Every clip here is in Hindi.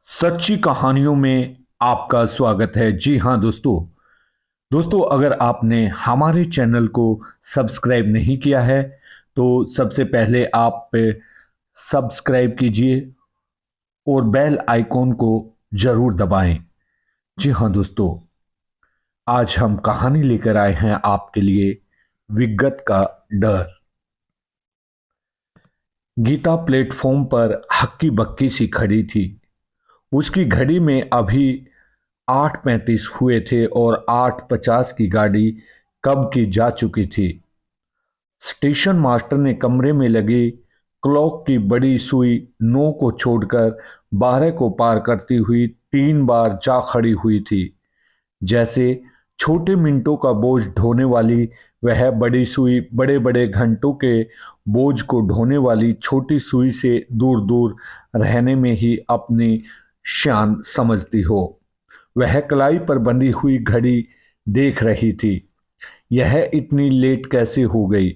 सच्ची कहानियों में आपका स्वागत है। जी हाँ दोस्तों, अगर आपने हमारे चैनल को सब्सक्राइब नहीं किया है तो सबसे पहले आप सब्सक्राइब कीजिए और बेल आइकॉन को जरूर दबाएं। जी हाँ दोस्तों, आज हम कहानी लेकर आए हैं आपके लिए, विगत का डर। गीता प्लेटफॉर्म पर हक्की बक्की सी खड़ी थी। उसकी घड़ी में अभी 8:35 हुए थे और 8:50 की गाड़ी कब की जा चुकी थी। स्टेशन मास्टर ने कमरे में लगी क्लॉक की बड़ी सुई 9 को छोड़कर 12 को पार करती हुई 3 बार जा खड़ी हुई थी। जैसे छोटे मिनटों का बोझ ढोने वाली वह बड़ी सुई बड़े बड़े घंटों के बोझ को ढोने वाली छोटी सुई से दूर दूर रहने में ही अपनी शान समझती हो। वह कलाई पर बंधी हुई घड़ी देख रही थी। यह इतनी लेट कैसे हो गई,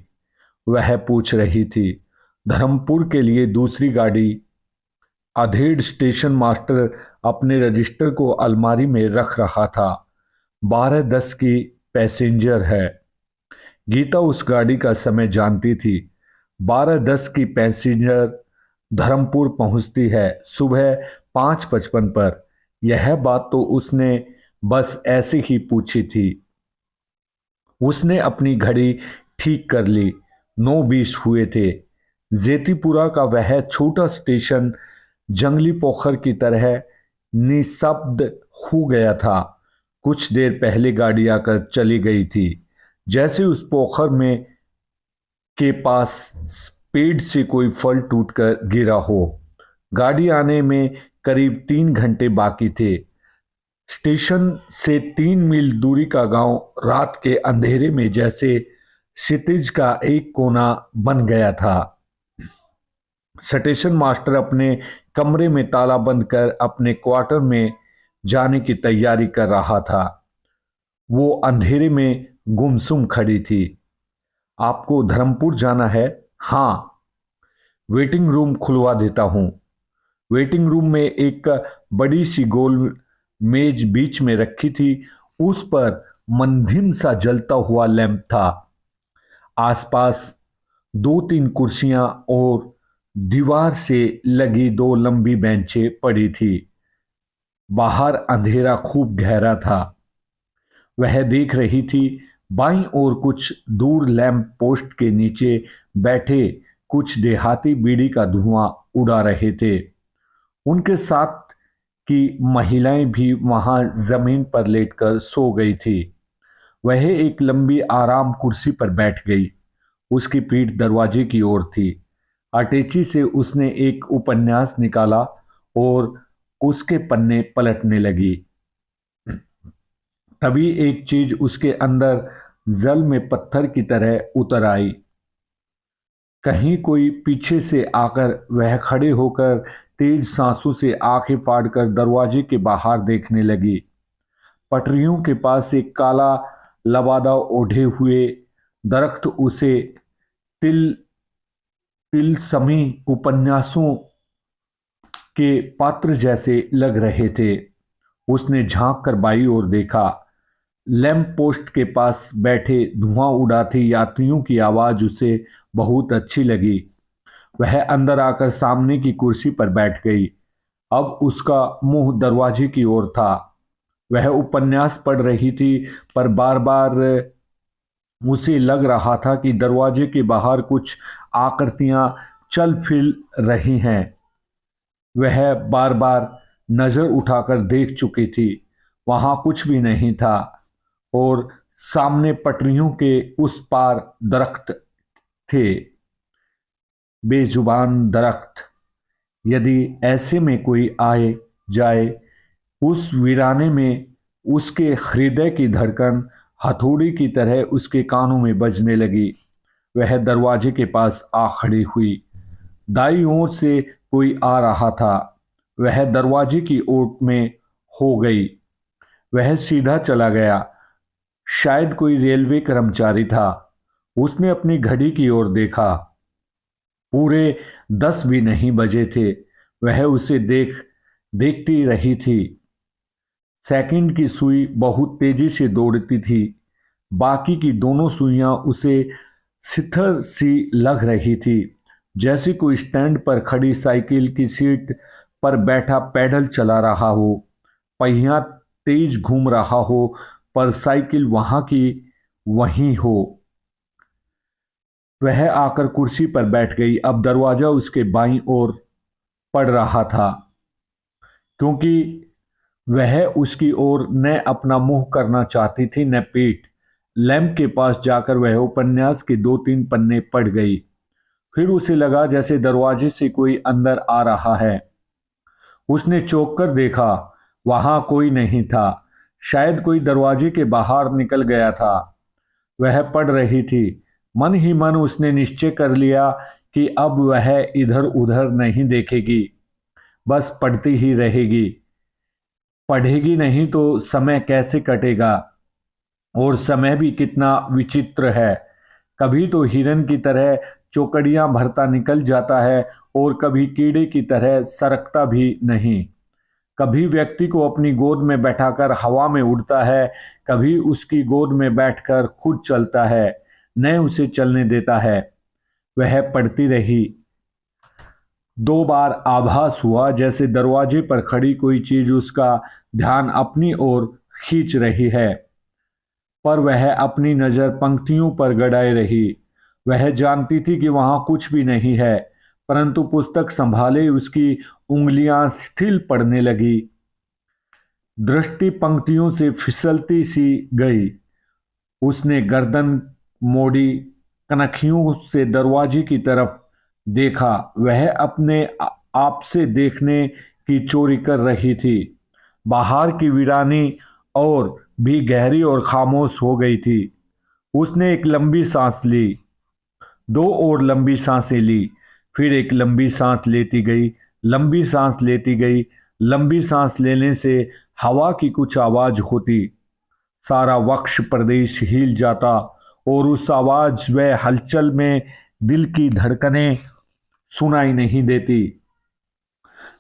वह पूछ रही थी। धर्मपुर के लिए दूसरी गाड़ी। अधेड़ स्टेशन मास्टर अपने रजिस्टर को अलमारी में रख रहा था। 12:10 की पैसेंजर है। गीता उस गाड़ी का समय जानती थी। 12:10 की पैसेंजर धर्मपुर पहुंचती है सुबह 5:55 पर। यह बात तो उसने बस ऐसे ही पूछी थी। उसने अपनी घड़ी ठीक कर ली। 9:20 हुए थे। जेतीपुरा का वह छोटा स्टेशन जंगली पोखर की तरह निशब्द हो गया था। कुछ देर पहले गाड़ी आकर चली गई थी, जैसे उस पोखर में के पास पेड़ से कोई फल टूटकर गिरा हो। गाड़ी आने में करीब 3 घंटे बाकी थे। स्टेशन से 3 मील दूरी का गांव रात के अंधेरे में जैसे क्षितिज का एक कोना बन गया था। स्टेशन मास्टर अपने कमरे में ताला बंद कर अपने क्वार्टर में जाने की तैयारी कर रहा था। वो अंधेरे में गुमसुम खड़ी थी। आपको धर्मपुर जाना है? हाँ। वेटिंग रूम खुलवा देता हूं। वेटिंग रूम में एक बड़ी सी गोल मेज बीच में रखी थी। उस पर मंधिम सा जलता हुआ लैंप था। आसपास 2-3 कुर्सियां और दीवार से लगी 2 लंबी बेंचें पड़ी थी। बाहर अंधेरा खूब गहरा था। वह देख रही थी बाईं ओर कुछ दूर लैंप पोस्ट के नीचे बैठे कुछ देहाती बीड़ी का धुआं उड़ा रहे थे। उनके साथ की महिलाएं भी वहां जमीन पर लेटकर सो गई थी। वह एक लंबी आराम कुर्सी पर बैठ गई। उसकी पीठ दरवाजे की ओर थी। अटैची से उसने एक उपन्यास निकाला और उसके पन्ने पलटने लगी। तभी एक चीज उसके अंदर जल में पत्थर की तरह उतर आई। कहीं कोई पीछे से आकर वह खड़े होकर तेज सांसों से आंखें फाड़कर दरवाजे के बाहर देखने लगी। पटरियों के पास एक काला लबादा ओढ़े हुए दरख्त उसे तिल तिलस्मी उपन्यासों के पात्र जैसे लग रहे थे। उसने झांक कर बाईं ओर देखा। लैंप पोस्ट के पास बैठे धुआं उड़ाते यात्रियों की आवाज उसे बहुत अच्छी लगी। वह अंदर आकर सामने की कुर्सी पर बैठ गई। अब उसका मुंह दरवाजे की ओर था। वह उपन्यास पढ़ रही थी, पर बार बार उसे लग रहा था कि दरवाजे के बाहर कुछ आकृतियां चल फिर रही हैं। वह बार बार नजर उठाकर देख चुकी थी। वहां कुछ भी नहीं था और सामने पटरियों के उस पार दरख्त थे, बेजुबान दरख्त। यदि ऐसे में कोई आए जाए उस वीराने में, उसके हृदय की धड़कन हथौड़ी की तरह उसके कानों में बजने लगी। वह दरवाजे के पास आ खड़ी हुई। दाईं ओर से कोई आ रहा था। वह दरवाजे की ओट में हो गई। वह सीधा चला गया। शायद कोई रेलवे कर्मचारी था। उसने अपनी घड़ी की ओर देखा। पूरे 10 भी नहीं बजे थे। वह उसे देख देखती रही थी। सेकंड की सुई बहुत तेजी से दौड़ती थी। बाकी की दोनों सुइयां उसे सिथर सी लग रही थी, जैसे कोई स्टैंड पर खड़ी साइकिल की सीट पर बैठा पैडल चला रहा हो। पहिया तेज घूम रहा हो पर साइकिल वहां की वहीं हो। वह आकर कुर्सी पर बैठ गई। अब दरवाजा उसके बाईं ओर पड़ रहा था, क्योंकि वह उसकी ओर न अपना मुंह करना चाहती थी न पीठ। लैंप के पास जाकर वह उपन्यास के 2-3 पन्ने पढ़ गई। फिर उसे लगा जैसे दरवाजे से कोई अंदर आ रहा है। उसने चौंक कर देखा, वहां कोई नहीं था। शायद कोई दरवाजे के बाहर निकल गया था। वह पढ़ रही थी। मन ही मन उसने निश्चय कर लिया कि अब वह इधर उधर नहीं देखेगी, बस पढ़ती ही रहेगी। पढ़ेगी नहीं तो समय कैसे कटेगा? और समय भी कितना विचित्र है। कभी तो हिरन की तरह चौकड़ियां भरता निकल जाता है और कभी कीड़े की तरह सरकता भी नहीं। कभी व्यक्ति को अपनी गोद में बैठाकर हवा में उड़ता है, कभी उसकी गोद में बैठकर खुद चलता है, न उसे चलने देता है। वह पढ़ती रही। 2 बार आभास हुआ जैसे दरवाजे पर खड़ी कोई चीज उसका ध्यान अपनी ओर खींच रही है, पर वह अपनी नजर पंक्तियों पर गड़ाए रही। वह जानती थी कि वहां कुछ भी नहीं है, परंतु पुस्तक संभाले उसकी उंगलियां शिथिल पड़ने लगी। दृष्टि पंक्तियों से फिसलती सी गई। उसने गर्दन मोड़ी, कनखियों से दरवाजे की तरफ देखा। वह अपने आप से देखने की चोरी कर रही थी। बाहर की वीरानी और भी गहरी और खामोश हो गई थी। उसने एक लंबी सांस ली, 2 और लंबी सांसें ली, फिर एक लंबी सांस लेती गई, लंबी सांस लेती गई। लंबी सांस लेने से हवा की कुछ आवाज होती, सारा वक्ष प्रदेश हिल जाता और उस आवाज व हलचल में दिल की धड़कनें सुनाई नहीं देती।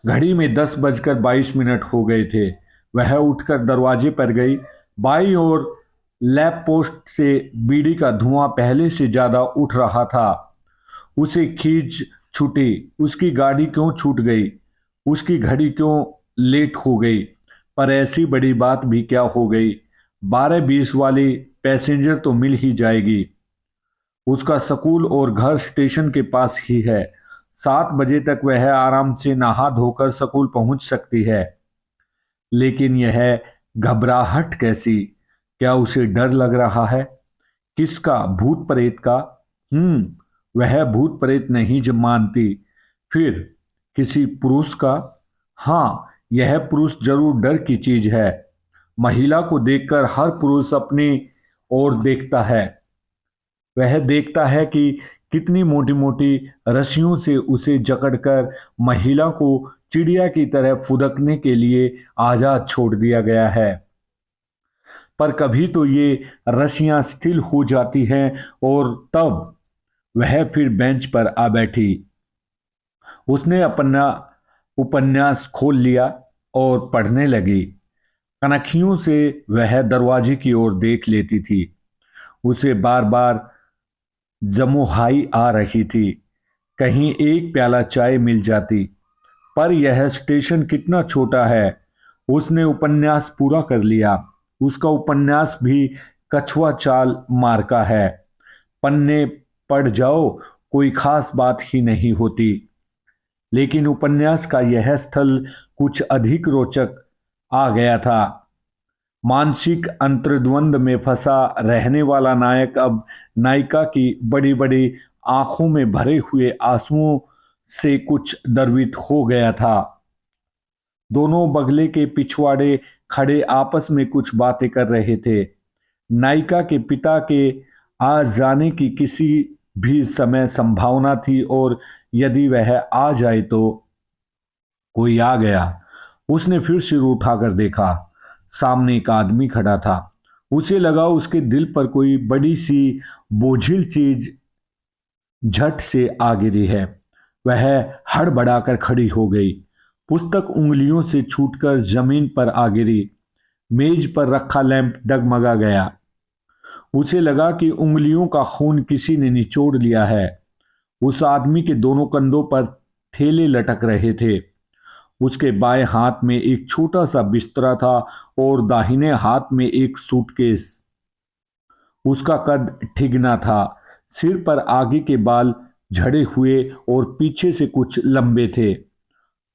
घड़ी में 10:22 हो गए थे। वह उठकर दरवाजे पर गई। बाईं ओर लैंप पोस्ट से बीड़ी का धुआं पहले से ज्यादा उठ रहा था। उसे खींच छूटी। उसकी गाड़ी क्यों छूट गई? उसकी घड़ी क्यों लेट हो गई? पर ऐसी बड़ी बात भी क्या हो गई? 12:20 वाली पैसेंजर तो मिल ही जाएगी। उसका स्कूल और घर स्टेशन के पास ही है। 7 बजे तक वह आराम से नहा धोकर स्कूल पहुंच सकती है। लेकिन यह घबराहट कैसी? क्या उसे डर लग रहा है? किसका? भूत प्रेत का? वह भूत प्रेत नहीं जब मानती। फिर किसी पुरुष का? हाँ, यह पुरुष जरूर डर की चीज है। महिला को देखकर हर पुरुष अपनी ओर देखता है। वह देखता है कि कितनी मोटी मोटी रस्सियों से उसे जकड़कर महिला को चिड़िया की तरह फुदकने के लिए आजाद छोड़ दिया गया है। पर कभी तो ये रस्सियां शिथिल हो जाती हैं और तब वह फिर बेंच पर आ बैठी। उसने अपना उपन्यास खोल लिया और पढ़ने लगी। कनखियों से वह दरवाजे की ओर देख लेती थी। उसे बार बार जमुहाई आ रही थी, कहीं एक प्याला चाय मिल जाती। पर यह स्टेशन कितना छोटा है। उसने उपन्यास पूरा कर लिया। उसका उपन्यास भी कछुआ चाल मार का है। पन्ने पढ़ जाओ, कोई खास बात ही नहीं होती। लेकिन उपन्यास का यह स्थल कुछ अधिक रोचक आ गया था। मानसिक अंतर्द्वंद में फंसा रहने वाला नायक अब नायिका की बड़ी बड़ी आंखों में भरे हुए आंसुओं से कुछ द्रवित हो गया था। दोनों बगले के पिछवाड़े खड़े आपस में कुछ बातें कर रहे थे। नायिका के पिता के आ जाने की किसी भी समय संभावना थी और यदि वह आ जाए तो कोई आ गया। उसने फिर सिर उठाकर देखा। सामने एक आदमी खड़ा था। उसे लगा उसके दिल पर कोई बड़ी सी बोझिल चीज झट से आ गिरी है। वह हड़बड़ाकर खड़ी हो गई। पुस्तक उंगलियों से छूटकर जमीन पर आ गिरी। मेज पर रखा लैंप डगमगा गया। उसे लगा कि उंगलियों का खून किसी ने निचोड़ लिया है। उस आदमी के दोनों कंधों पर थैले लटक रहे थे। उसके बाएं हाथ में एक छोटा सा बिस्तरा था और दाहिने हाथ में एक सूटकेस। उसका कद ठिगना था। सिर पर आगे के बाल झड़े हुए और पीछे से कुछ लंबे थे।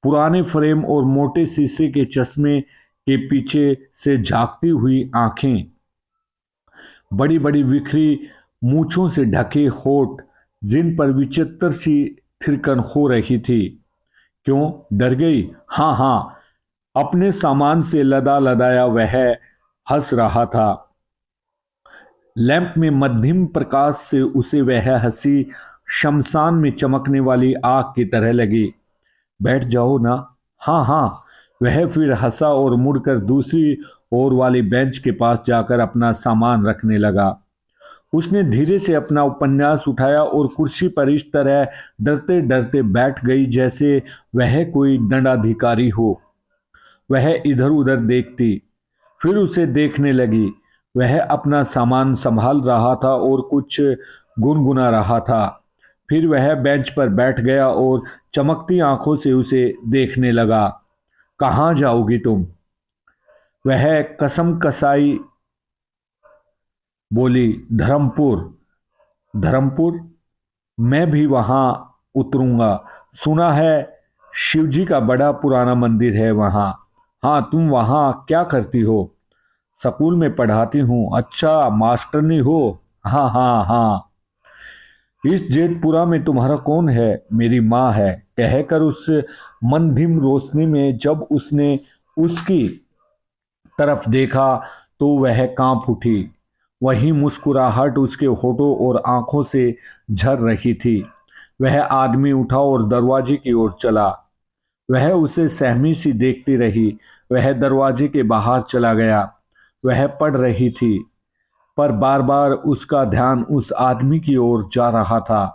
पुराने फ्रेम और मोटे शीशे के चश्मे के पीछे से झांकती हुई आंखें, बड़ी बड़ी बिखरी मूछों से ढके होठ जिन पर विचित्र सी थिरकन हो रही थी। क्यों डर गई? हाँ हाँ, अपने सामान से लदा लदाया वह हंस रहा था। लैंप में मध्यम प्रकाश से उसे वह हंसी शमशान में चमकने वाली आग की तरह लगी। बैठ जाओ ना। हाँ हाँ, वह फिर हंसा और मुड़कर दूसरी ओर वाली बेंच के पास जाकर अपना सामान रखने लगा। उसने धीरे से अपना उपन्यास उठाया और कुर्सी पर इस तरह डरते डरते बैठ गई जैसे वह कोई दंडाधिकारी हो। वह इधर उधर देखती, फिर उसे देखने लगी। वह अपना सामान संभाल रहा था और कुछ गुनगुना रहा था। फिर वह बेंच पर बैठ गया और चमकती आंखों से उसे देखने लगा। कहाँ जाओगी तुम? वह कसम कसाई बोली। धर्मपुर। धर्मपुर? मैं भी वहां उतरूंगा। सुना है शिवजी का बड़ा पुराना मंदिर है वहां। हाँ, तुम वहां क्या करती हो? स्कूल में पढ़ाती हूँ। अच्छा, मास्टरनी हो? हाँ हाँ हाँ। इस जेठपुरा में तुम्हारा कौन है? मेरी माँ है, कहकर उस मंदिम रोशनी में जब उसने उसकी तरफ देखा तो वह कांप उठी। वही मुस्कुराहट उसके होठों और आंखों से झर रही थी। वह आदमी उठा और दरवाजे की ओर चला। वह उसे सहमी सी देखती रही। वह दरवाजे के बाहर चला गया। वह पढ़ रही थी, पर बार बार उसका ध्यान उस आदमी की ओर जा रहा था।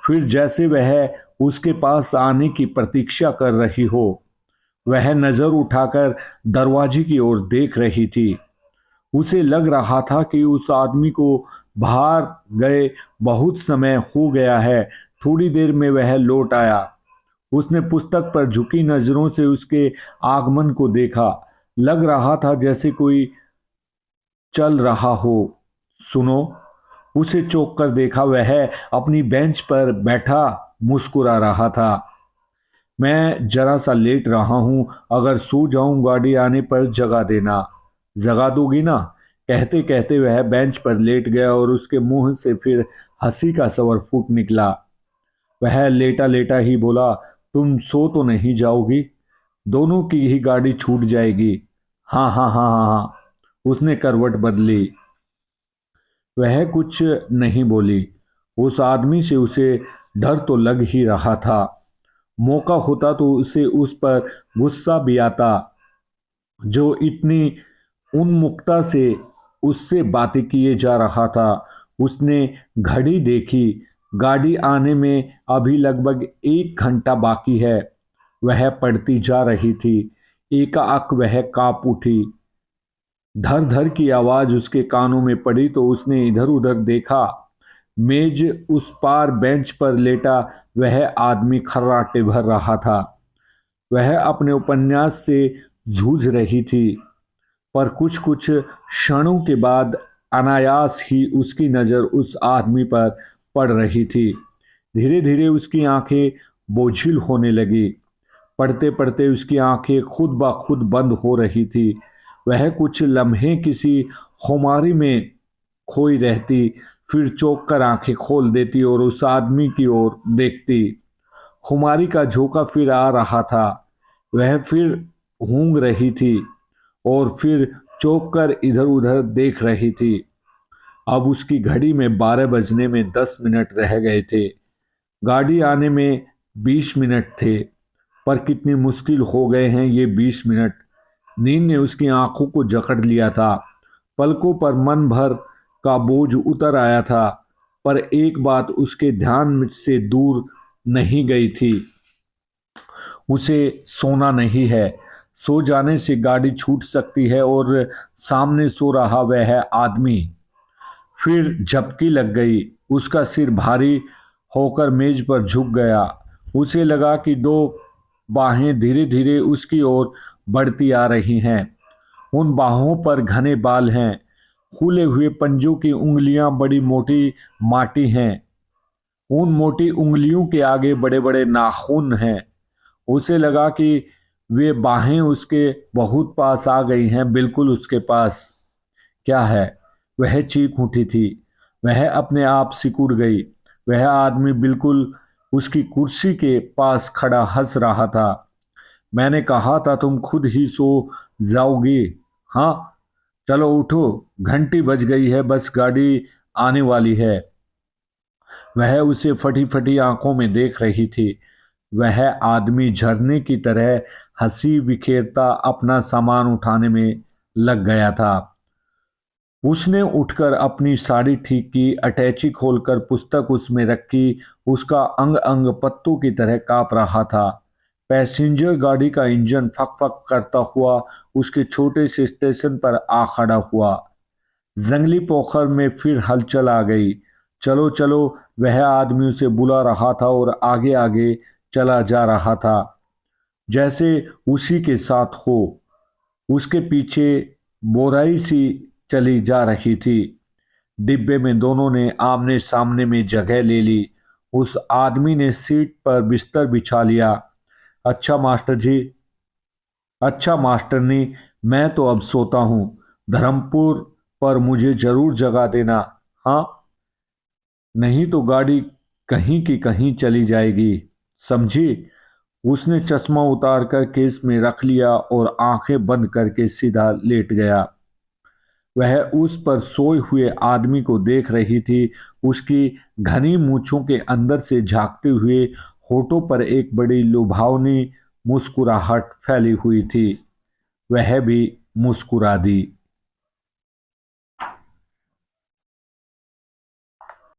फिर जैसे वह उसके पास आने की प्रतीक्षा कर रही हो, वह नजर उठाकर दरवाजे की ओर देख रही थी। उसे लग रहा था कि उस आदमी को बाहर गए बहुत समय हो गया है। थोड़ी देर में वह लौट आया। उसने पुस्तक पर झुकी नजरों से उसके आगमन को देखा। लग रहा था जैसे कोई चल रहा हो। सुनो, उसे चौंक कर देखा। वह अपनी बेंच पर बैठा मुस्कुरा रहा था। मैं जरा सा लेट रहा हूं, अगर सो जाऊं गाड़ी आने पर जगा देना। जगा दोगी ना? कहते कहते वह बेंच पर लेट गया और उसके मुंह से फिर हंसी का स्वर फूट निकला। वह लेटा लेटा ही बोला, तुम सो तो नहीं जाओगी? दोनों की ही गाड़ी छूट जाएगी। हाँ हाँ हाँ हाँ हाँ। उसने करवट बदली। वह कुछ नहीं बोली। उस आदमी से उसे डर तो लग ही रहा था। मौका होता तो उसे उस पर गुस्सा भी आता, जो इतनी उन्मुखता से उससे बातें किए जा रहा था। उसने घड़ी देखी। गाड़ी आने में अभी लगभग 1 घंटा बाकी है। वह पढ़ती जा रही थी। एकाएक वह कांप उठी। धर धर की आवाज उसके कानों में पड़ी तो उसने इधर उधर देखा। मेज उस पार बेंच पर लेटा वह आदमी खर्राटे भर रहा था। वह अपने उपन्यास से जूझ रही थी, पर कुछ कुछ क्षणों के बाद अनायास ही उसकी नजर उस आदमी पर पड़ रही थी। धीरे धीरे उसकी आंखें बोझिल होने लगी। पढ़ते पढ़ते उसकी आंखें खुद ब खुद बंद हो रही थी। वह कुछ लम्हे किसी खुमारी में खोई रहती, फिर चौंक कर आंखें खोल देती और उस आदमी की ओर देखती। खुमारी का झोंका फिर आ रहा था। वह फिर गूंग रही थी और फिर चौंक कर इधर उधर देख रही थी। अब उसकी घड़ी में 12 बजने में 10 मिनट रह गए थे। गाड़ी आने में 20 मिनट थे, पर कितनी मुश्किल हो गए हैं ये 20 मिनट। नींद ने उसकी आंखों को जकड़ लिया था। पलकों पर मन भर का बोझ उतर आया था, पर एक बात उसके ध्यान से दूर नहीं गई थी। उसे सोना नहीं है। सो जाने से गाड़ी छूट सकती है और सामने सो रहा वह है आदमी। फिर झपकी लग गई। उसका सिर भारी होकर मेज पर झुक गया। उसे लगा कि दो बाहें धीरे धीरे उसकी ओर बढ़ती आ रही हैं। उन बाहों पर घने बाल हैं। खुले हुए पंजों की उंगलियां बड़ी मोटी माटी हैं। उन मोटी उंगलियों के आगे बड़े बड़े नाखून हैं। उसे लगा कि वे बाहें उसके बहुत पास आ गई हैं, बिल्कुल उसके पास। क्या है? वह चीख उठी थी। वह अपने आप सिकुड़ गई। वह आदमी बिल्कुल उसकी कुर्सी के पास खड़ा हंस रहा था। मैंने कहा था तुम खुद ही सो जाओगी। हाँ, चलो उठो, घंटी बज गई है, बस गाड़ी आने वाली है। वह उसे फटी फटी आंखों में देख रही थी। वह आदमी झरने की तरह हंसी बिखेरता अपना सामान उठाने में लग गया था। उसने उठकर अपनी साड़ी ठीक की, अटैची खोलकर पुस्तक उसमें रखी। उसका अंग अंग पत्तों की तरह कांप रहा था। पैसेंजर गाड़ी का इंजन फक फक करता हुआ उसके छोटे से स्टेशन पर आ खड़ा हुआ। जंगली पोखर में फिर हलचल आ गई। चलो चलो, वह आदमी उसे बुला रहा था और आगे आगे चला जा रहा था, जैसे उसी के साथ हो। उसके पीछे बोराई सी चली जा रही थी। डिब्बे में दोनों ने आमने सामने में जगह ले ली। उस आदमी ने सीट पर बिस्तर बिछा लिया। अच्छा मास्टर जी, अच्छा मास्टरनी, मैं तो अब सोता हूँ। धर्मपुर पर मुझे जरूर जगा देना। हाँ, नहीं तो गाड़ी कहीं की कहीं चली जाएगी, समझी? उसने चश्मा उतारकर केस में रख लिया और आंखें बंद करके सीधा लेट गया। वह उस पर सोए हुए आदमी को देख रही थी। उसकी घनी मूंछों के अंदर से झांकते हुए होठों पर एक बड़ी लुभावनी मुस्कुराहट फैली हुई थी। वह भी मुस्कुरा दी।